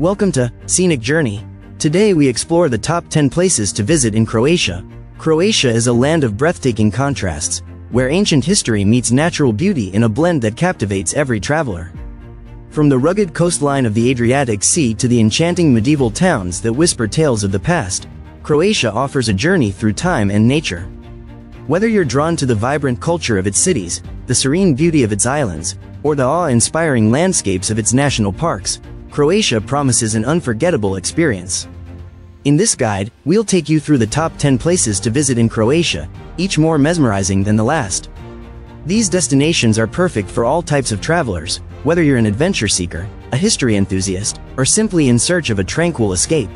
Welcome to Scenic Journey. Today we explore the top 10 places to visit in Croatia. Croatia is a land of breathtaking contrasts, where ancient history meets natural beauty in a blend that captivates every traveler. From the rugged coastline of the Adriatic Sea to the enchanting medieval towns that whisper tales of the past, Croatia offers a journey through time and nature. Whether you're drawn to the vibrant culture of its cities, the serene beauty of its islands, or the awe-inspiring landscapes of its national parks, Croatia promises an unforgettable experience. In this guide, we'll take you through the top 10 places to visit in Croatia, each more mesmerizing than the last. These destinations are perfect for all types of travelers, whether you're an adventure seeker, a history enthusiast, or simply in search of a tranquil escape.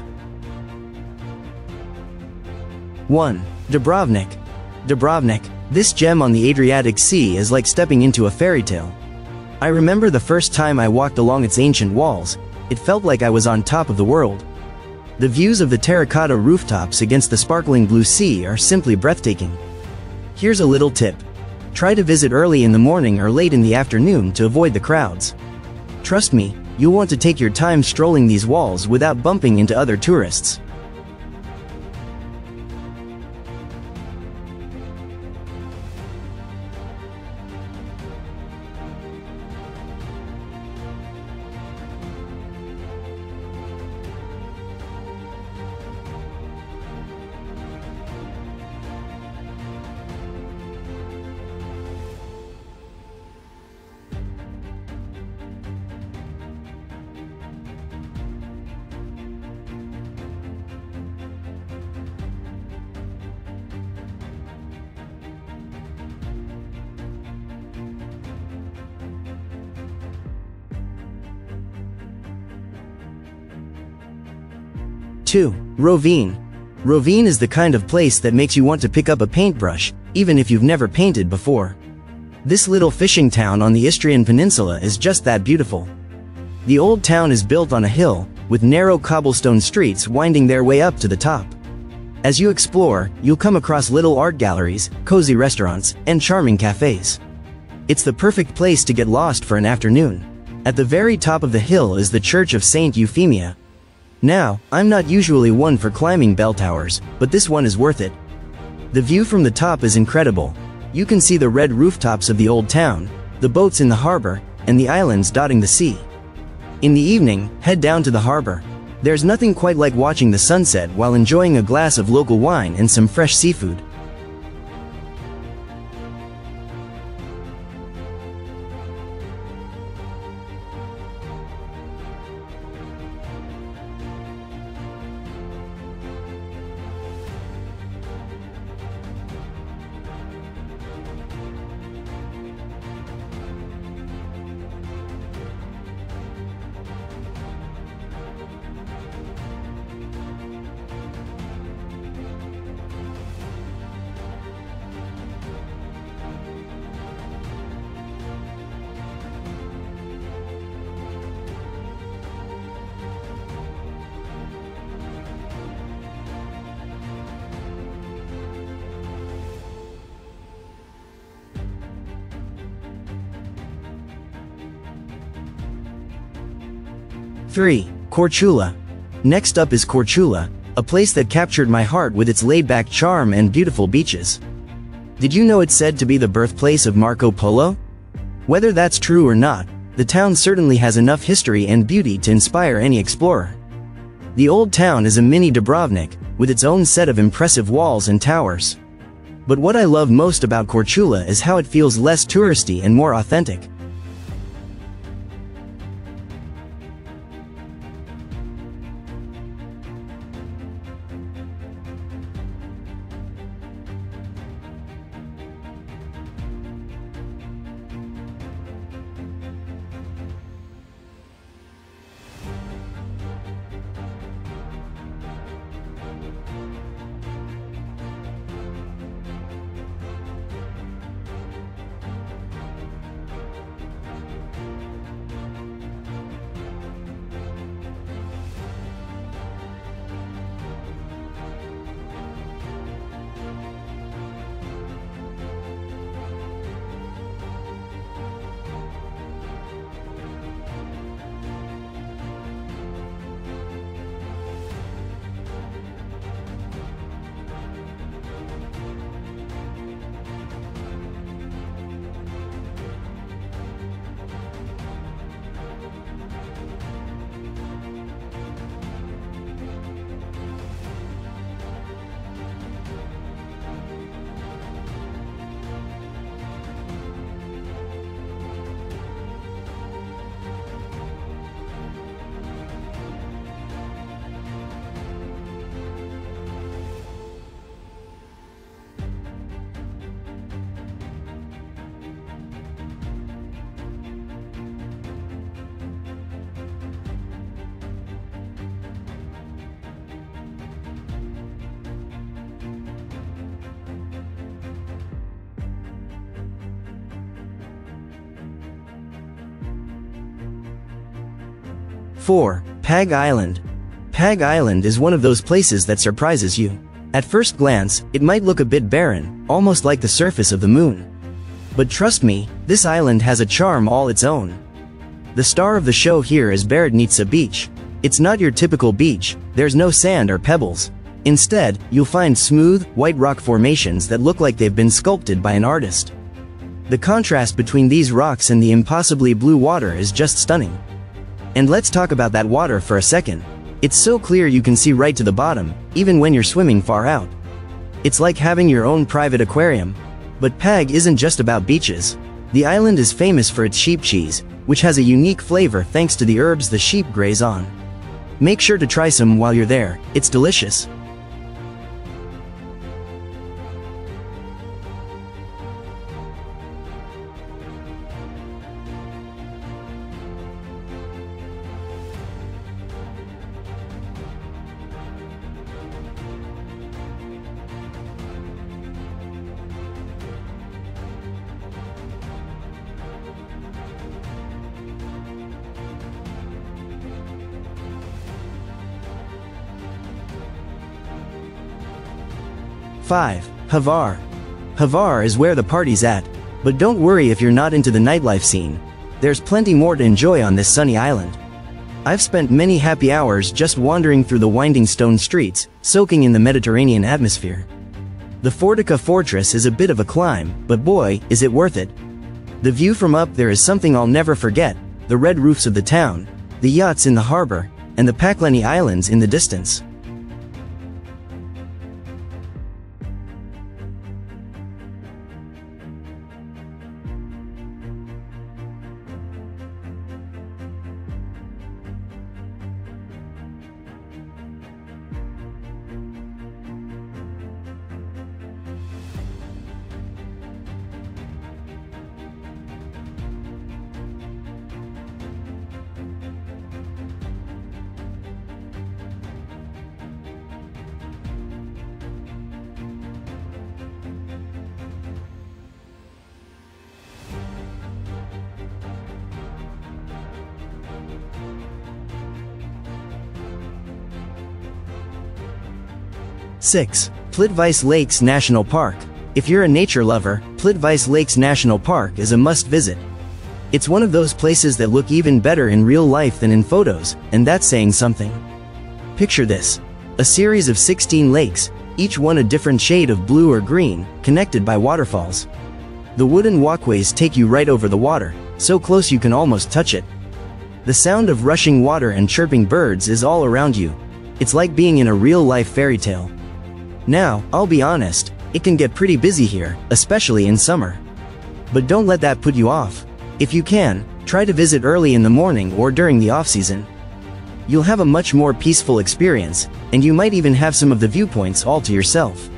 1. Dubrovnik. Dubrovnik, this gem on the Adriatic Sea is like stepping into a fairy tale. I remember the first time I walked along its ancient walls, it felt like I was on top of the world. The views of the terracotta rooftops against the sparkling blue sea are simply breathtaking. Here's a little tip. Try to visit early in the morning or late in the afternoon to avoid the crowds. Trust me, you'll want to take your time strolling these walls without bumping into other tourists. 2. Rovine. Rovine is the kind of place that makes you want to pick up a paintbrush, even if you've never painted before. This little fishing town on the Istrian Peninsula is just that beautiful. The old town is built on a hill, with narrow cobblestone streets winding their way up to the top. As you explore, you'll come across little art galleries, cozy restaurants, and charming cafes. It's the perfect place to get lost for an afternoon. At the very top of the hill is the Church of Saint Euphemia. Now, I'm not usually one for climbing bell towers, but this one is worth it. The view from the top is incredible. You can see the red rooftops of the old town, the boats in the harbor, and the islands dotting the sea. In the evening, head down to the harbor. There's nothing quite like watching the sunset while enjoying a glass of local wine and some fresh seafood. 3. Korčula. Next up is Korčula, a place that captured my heart with its laid-back charm and beautiful beaches. Did you know it's said to be the birthplace of Marco Polo? Whether that's true or not, the town certainly has enough history and beauty to inspire any explorer. The old town is a mini Dubrovnik, with its own set of impressive walls and towers. But what I love most about Korčula is how it feels less touristy and more authentic. 4. Pag Island. Pag Island is one of those places that surprises you. At first glance, it might look a bit barren, almost like the surface of the moon. But trust me, this island has a charm all its own. The star of the show here is Beredinica Beach. It's not your typical beach, there's no sand or pebbles. Instead, you'll find smooth, white rock formations that look like they've been sculpted by an artist. The contrast between these rocks and the impossibly blue water is just stunning. And let's talk about that water for a second. It's so clear you can see right to the bottom, even when you're swimming far out. It's like having your own private aquarium. But Pag isn't just about beaches. The island is famous for its sheep cheese, which has a unique flavor thanks to the herbs the sheep graze on. Make sure to try some while you're there, it's delicious. Five. Hvar. Hvar is where the party's at, but don't worry if you're not into the nightlife scene. There's plenty more to enjoy on this sunny island. I've spent many happy hours just wandering through the winding stone streets, soaking in the Mediterranean atmosphere. The Fortica Fortress is a bit of a climb, but boy, is it worth it. The view from up there is something I'll never forget, the red roofs of the town, the yachts in the harbor, and the Pakleni Islands in the distance. Six. Plitvice Lakes National Park. If you're a nature lover, Plitvice Lakes National Park is a must-visit. It's one of those places that look even better in real life than in photos, and that's saying something. Picture this. A series of 16 lakes, each one a different shade of blue or green, connected by waterfalls. The wooden walkways take you right over the water, so close you can almost touch it. The sound of rushing water and chirping birds is all around you. It's like being in a real-life fairy tale. Now, I'll be honest, it can get pretty busy here, especially in summer. But don't let that put you off. If you can, try to visit early in the morning or during the off-season. You'll have a much more peaceful experience, and you might even have some of the viewpoints all to yourself.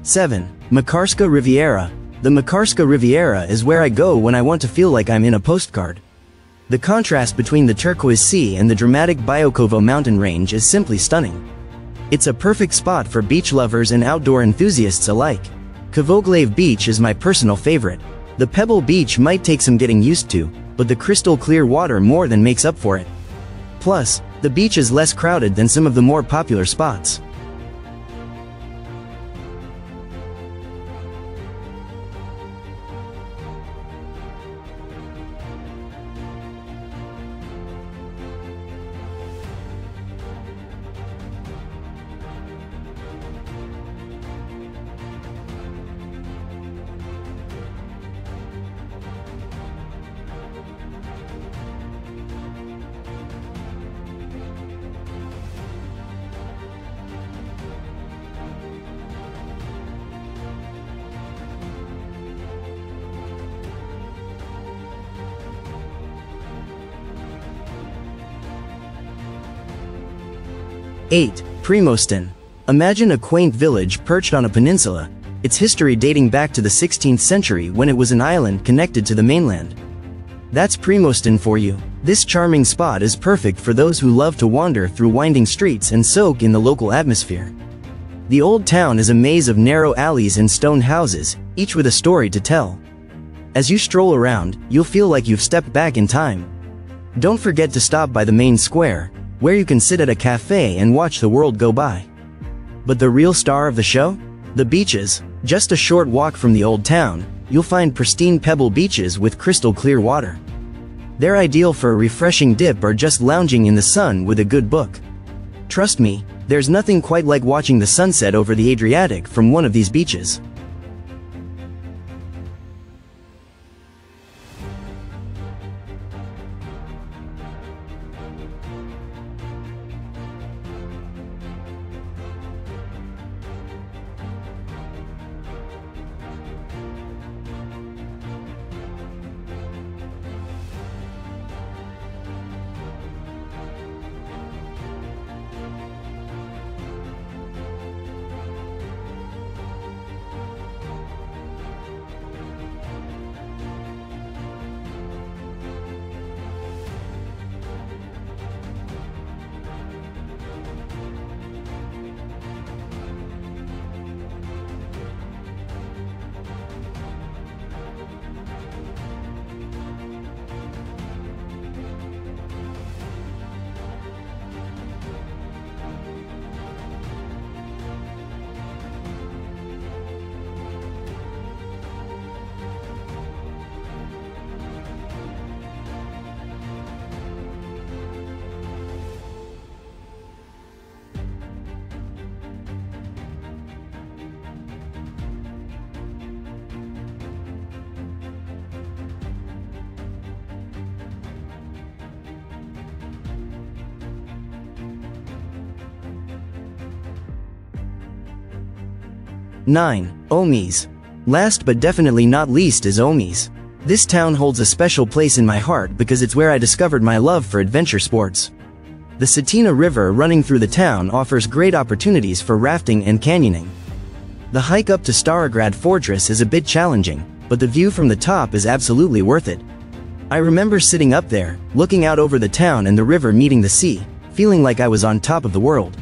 Seven. Makarska Riviera. The Makarska Riviera is where I go when I want to feel like I'm in a postcard. The contrast between the turquoise sea and the dramatic Biokovo mountain range is simply stunning. It's a perfect spot for beach lovers and outdoor enthusiasts alike. Kavoglev Beach is my personal favorite. The Pebble Beach might take some getting used to, but the crystal clear water more than makes up for it. Plus, the beach is less crowded than some of the more popular spots. 8. Primostin. Imagine a quaint village perched on a peninsula, its history dating back to the 16th century when it was an island connected to the mainland. That's Primostin for you. This charming spot is perfect for those who love to wander through winding streets and soak in the local atmosphere. The old town is a maze of narrow alleys and stone houses, each with a story to tell. As you stroll around, you'll feel like you've stepped back in time. Don't forget to stop by the main square, where you can sit at a cafe and watch the world go by. But the real star of the show? The beaches. Just a short walk from the old town, you'll find pristine pebble beaches with crystal clear water. They're ideal for a refreshing dip or just lounging in the sun with a good book. Trust me, there's nothing quite like watching the sunset over the Adriatic from one of these beaches. Nine. Omis. Last but definitely not least is Omis. This town holds a special place in my heart because it's where I discovered my love for adventure sports. The Cetina River running through the town offers great opportunities for rafting and canyoning. The hike up to Starograd Fortress is a bit challenging, but the view from the top is absolutely worth it. I remember sitting up there, looking out over the town and the river meeting the sea, feeling like I was on top of the world.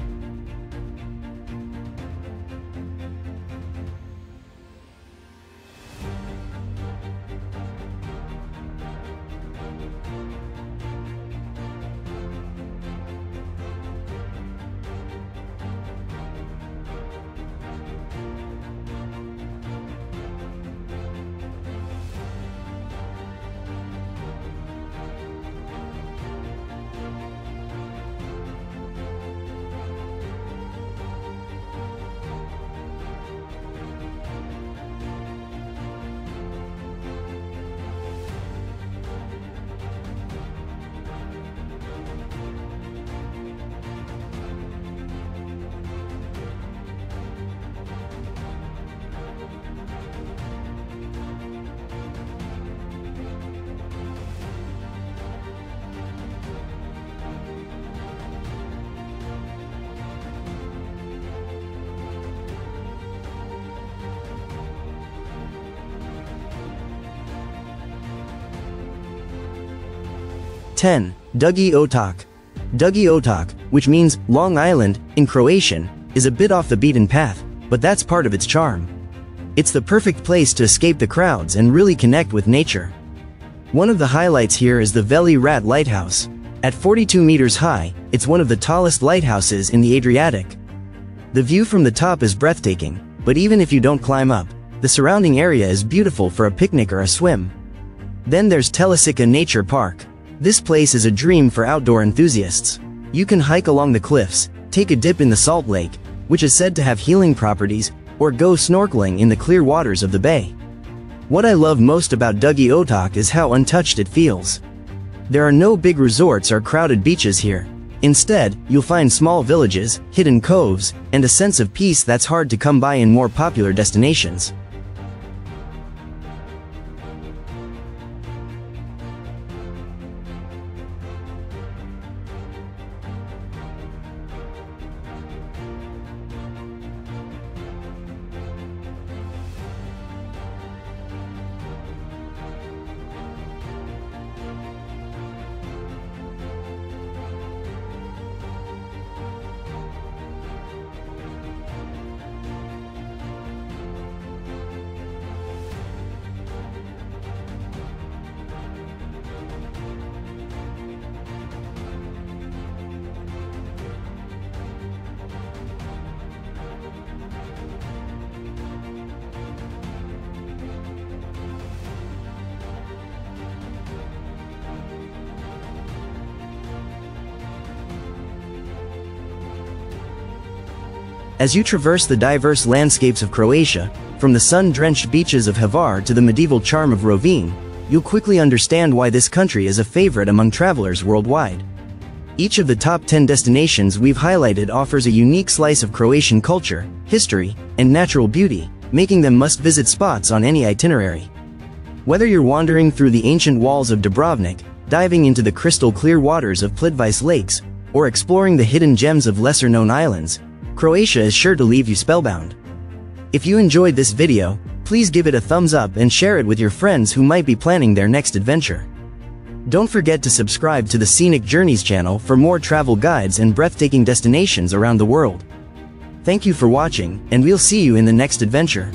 Ten. Dugi Otok. Dugi Otok, which means Long Island in Croatian, is a bit off the beaten path, but that's part of its charm. It's the perfect place to escape the crowds and really connect with nature. One of the highlights here is the Veli Rat Lighthouse. At 42 meters high, it's one of the tallest lighthouses in the Adriatic. The view from the top is breathtaking, but even if you don't climb up, the surrounding area is beautiful for a picnic or a swim. Then there's Telesica Nature Park. This place is a dream for outdoor enthusiasts. You can hike along the cliffs, take a dip in the salt lake, which is said to have healing properties, or go snorkeling in the clear waters of the bay. What I love most about Dugi Otok is how untouched it feels. There are no big resorts or crowded beaches here. Instead, you'll find small villages, hidden coves, and a sense of peace that's hard to come by in more popular destinations. As you traverse the diverse landscapes of Croatia, from the sun-drenched beaches of Hvar to the medieval charm of Rovinj, you'll quickly understand why this country is a favorite among travelers worldwide. Each of the top 10 destinations we've highlighted offers a unique slice of Croatian culture, history, and natural beauty, making them must-visit spots on any itinerary. Whether you're wandering through the ancient walls of Dubrovnik, diving into the crystal-clear waters of Plitvice lakes, or exploring the hidden gems of lesser-known islands, Croatia is sure to leave you spellbound. If you enjoyed this video, please give it a thumbs up and share it with your friends who might be planning their next adventure. Don't forget to subscribe to the Scenic Journeys channel for more travel guides and breathtaking destinations around the world. Thank you for watching, and we'll see you in the next adventure.